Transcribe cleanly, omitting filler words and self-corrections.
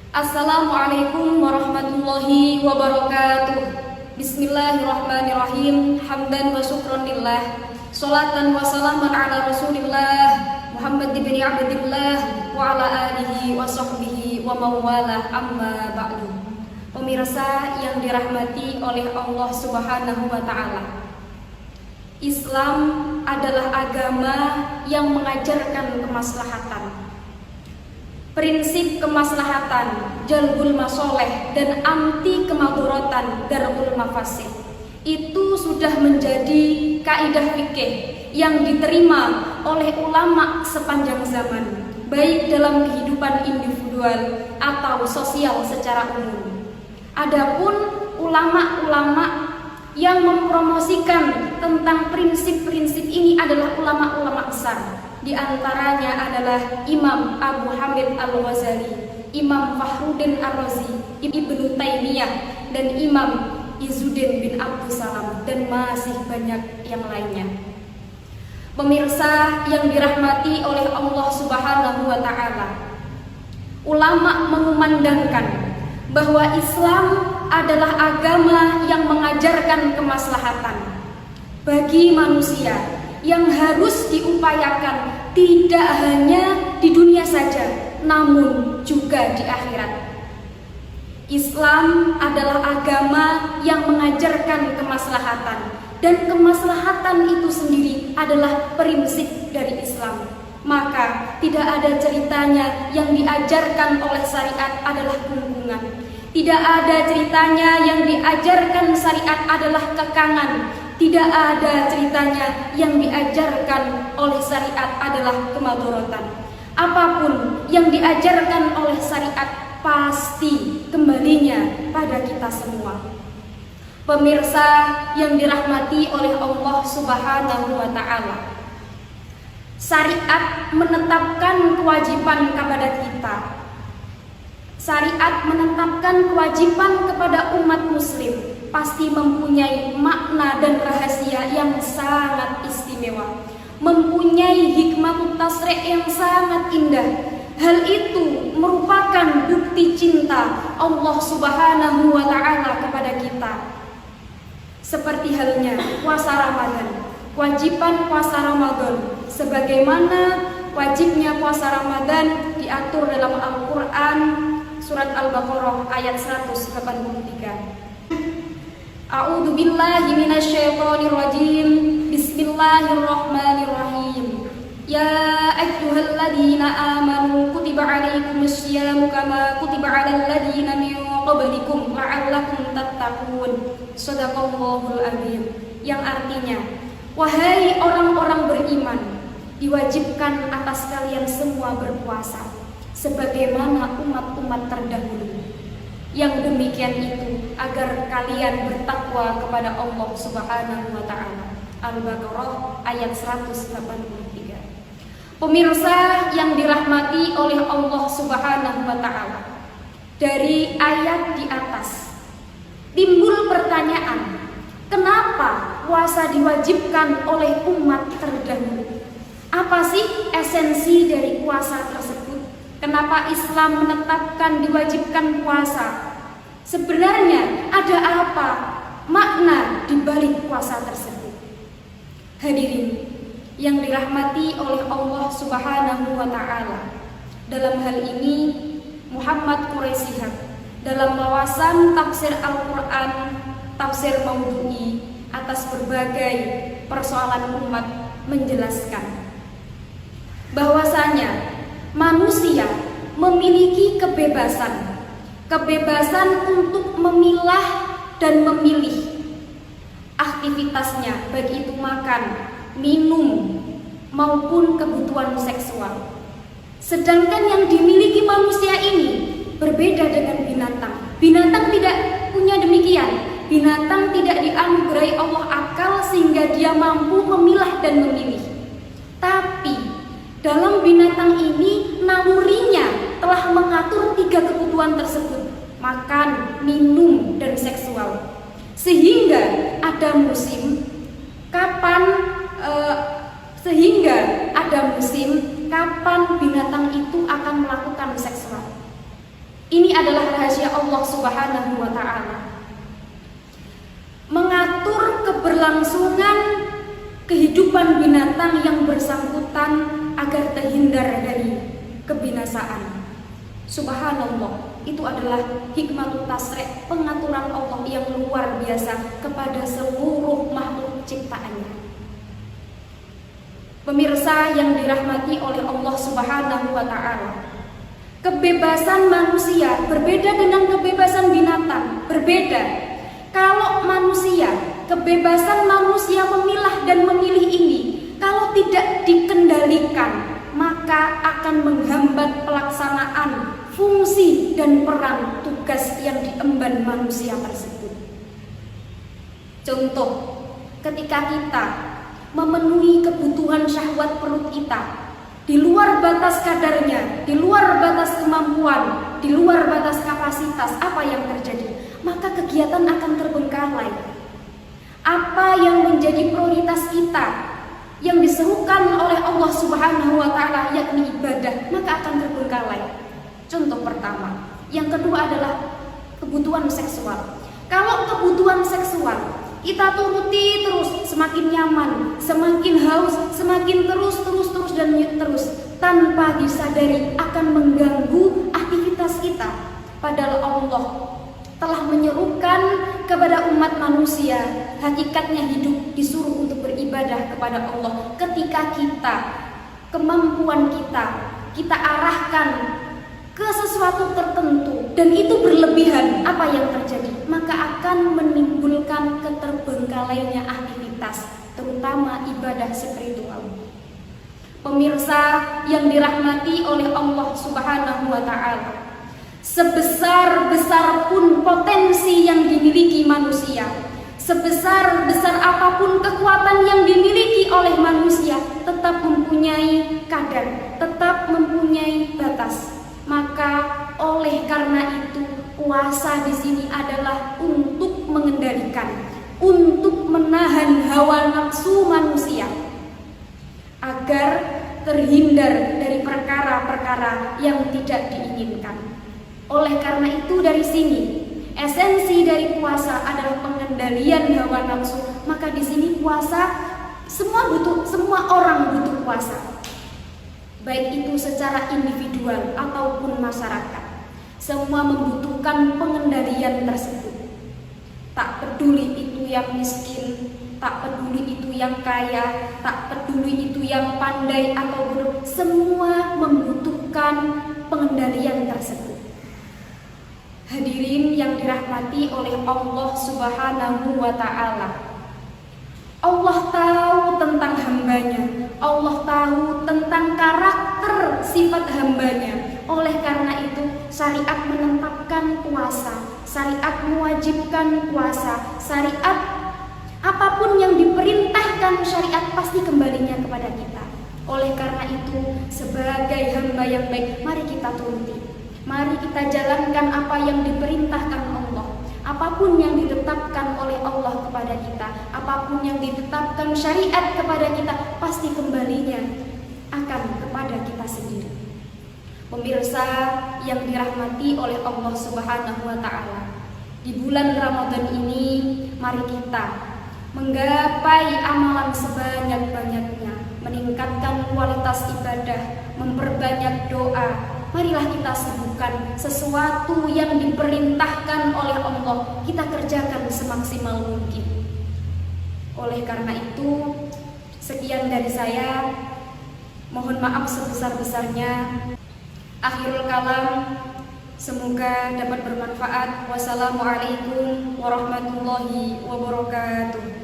Assalamualaikum warahmatullahi wabarakatuh. Bismillahirrahmanirrahim. Hamdan wa syukran lillah. Sholatan wa salaman ala Rasulillah Muhammad bin Abdillah wa ala alihi wa sahbihi wa mawalah, amma ba'du. Pemirsa yang dirahmati oleh Allah Subhanahu wa taala. Islam adalah agama yang mengajarkan kemaslahatan. Prinsip kemaslahatan, jalbul masoleh, dan anti kemadharatan, darul mafasid, itu sudah menjadi kaidah fikih yang diterima oleh ulama sepanjang zaman, baik dalam kehidupan individual atau sosial secara umum. Adapun ulama-ulama yang mempromosikan tentang prinsip-prinsip ini adalah ulama-ulama besar. Di antaranya adalah Imam Abu Hamid Al-Ghazali, Imam Fakhruddin Ar-Razi, Ibnu Taimiyah, dan Imam Izzuddin bin Abdussalam, dan masih banyak yang lainnya. Pemirsa yang dirahmati oleh Allah Subhanahu wa taala, ulama mengumandangkan bahwa Islam adalah agama yang mengajarkan kemaslahatan bagi manusia, yang harus diupayakan tidak hanya di dunia saja, namun juga di akhirat. Islam adalah agama yang mengajarkan kemaslahatan, dan kemaslahatan itu sendiri adalah prinsip dari Islam. Maka tidak ada ceritanya yang diajarkan oleh syariat adalah kungkungan. Tidak ada ceritanya yang diajarkan syariat adalah kekangan. Tidak ada ceritanya yang diajarkan oleh syariat adalah kemadharatan. Apapun yang diajarkan oleh syariat pasti kembalinya pada kita semua. Pemirsa yang dirahmati oleh Allah Subhanahu wa taala, syariat menetapkan kewajiban kepada kita. Syariat menetapkan kewajiban kepada umat muslim pasti mempunyai makna dan rahasia yang sangat istimewa, mempunyai hikmah tasri' yang sangat indah. Hal itu merupakan bukti cinta Allah Subhanahu wa taala kepada kita. Seperti halnya puasa Ramadan, kewajiban puasa Ramadan sebagaimana wajibnya puasa Ramadan diatur dalam Al-Qur'an surat Al-Baqarah ayat 183. A'udzu billahi minasyaitonir rajim. Bismillahirrahmanirrahim. Ya ayyuhalladzina amanu kutiba 'alaikumus syamu kama kutiba 'alal ladzina min qablikum la'allakum tattaqun. Shadaqallahul azim. Yang artinya, wahai orang-orang beriman, diwajibkan atas kalian semua berpuasa sebagaimana umat-umat terdahulu. Yang demikian itu agar kalian bertakwa kepada Allah Subhanahu wa taala. Al-Baqarah ayat 183. Pemirsa yang dirahmati oleh Allah Subhanahu wa taala, dari ayat di atas timbul pertanyaan, kenapa puasa diwajibkan oleh umat terdahulu? Apa sih esensi dari puasa tersebut? Kenapa Islam menetapkan diwajibkan puasa? Sebenarnya ada apa makna di balik puasa tersebut? Hadirin yang dirahmati oleh Allah Subhanahu wa taala, dalam hal ini Muhammad Quraisy Shihab dalam wawasan tafsir Al-Qur'an, tafsir maudhu'i atas berbagai persoalan umat menjelaskan bahwasanya manusia memiliki kebebasan untuk memilah dan memilih aktivitasnya, baik itu makan, minum, maupun kebutuhan seksual. Sedangkan yang dimiliki manusia ini berbeda dengan binatang. Binatang tidak punya demikian. Binatang tidak dianugerahi Allah akal sehingga dia mampu memilah dan memilih. Tapi dalam binatang ini nalurinya telah mengatur 3 kebutuhan tersebut: makan, minum, dan seksual. Sehingga ada musim kapan binatang itu akan melakukan seksual. Ini adalah rahasia Allah Subhanahu wa Ta'ala. Mengatur keberlangsungan kehidupan binatang yang bersangkutan agar terhindar dari kebinasaan. Subhanallah, itu adalah hikmatul tasrih, pengaturan Allah yang luar biasa kepada seluruh makhluk ciptaannya. Pemirsa yang dirahmati oleh Allah Subhanahu wa Ta'ala, kebebasan manusia berbeda dengan kebebasan binatang, berbeda. Kalau manusia, kebebasan manusia memilah dan memilih ini, kalau tidak dikendalikan, maka akan menghambat pelaksanaan fungsi dan peran tugas yang diemban manusia tersebut. Contoh, ketika kita memenuhi kebutuhan syahwat perut kita di luar batas kadarnya, di luar batas kemampuan, di luar batas kapasitas, apa yang terjadi? Maka kegiatan akan terbengkalai. Apa yang menjadi prioritas kita yang diserukan oleh Allah Subhanahu wa Ta'ala, yakni ibadah, maka akan terbengkalai. Contoh pertama. Yang kedua adalah kebutuhan seksual. Kalau kebutuhan seksual kita turuti terus, semakin nyaman, semakin haus, semakin terus dan terus, tanpa disadari akan mengganggu aktivitas kita. Padahal Allah telah menyerukan kepada umat manusia, hakikatnya hidup disuruh untuk beribadah kepada Allah. Ketika kita, kemampuan kita arahkan ke sesuatu tertentu dan itu berlebihan, apa yang terjadi? Maka akan menimbulkan keterbengkalainya aktivitas, terutama ibadah spiritual. Pemirsa yang dirahmati oleh Allah Subhanahu wa Ta'ala, sebesar-besar pun potensi yang dimiliki manusia, sebesar-besar apapun kekuatan yang dimiliki oleh manusia, tetap mempunyai kadar, tetap mempunyai batas. Maka oleh karena itu, puasa di sini adalah untuk mengendalikan, untuk menahan hawa nafsu manusia agar terhindar dari perkara-perkara yang tidak diinginkan. Oleh karena itu, dari sini esensi dari puasa adalah pengendalian hawa nafsu. Maka di sini puasa semua orang butuh puasa, baik itu secara individual ataupun masyarakat. Semua membutuhkan pengendalian tersebut. Tak peduli itu yang miskin, tak peduli itu yang kaya, tak peduli itu yang pandai atau bodoh, semua membutuhkan pengendalian tersebut. Hadirin yang dirahmati oleh Allah Subhanahu wa Ta'ala, Allah tahu tentang hambanya, Allah tahu tentang karakter sifat hambanya. Oleh karena itu, syariat menetapkan puasa, syariat mewajibkan puasa, syariat apapun yang diperintahkan syariat pasti kembalinya kepada kita. Oleh karena itu, sebagai hamba yang baik, mari kita turuti, mari kita jalankan apa yang diperintahkan Allah. Apapun yang ditetapkan oleh Allah kepada kita, apapun yang ditetapkan syariat kepada kita, pasti kembalinya akan kepada kita sendiri. Pemirsa yang dirahmati oleh Allah Subhanahu wa Ta'ala, di bulan Ramadan ini mari kita menggapai amalan sebanyak-banyaknya, meningkatkan kualitas ibadah, memperbanyak doa. Marilah kita sibukkan sesuatu yang diperintahkan oleh Allah, kita kerjakan semaksimal mungkin. Oleh karena itu, sekian dari saya. Mohon maaf sebesar-besarnya. Akhirul kalam, semoga dapat bermanfaat. Wassalamualaikum warahmatullahi wabarakatuh.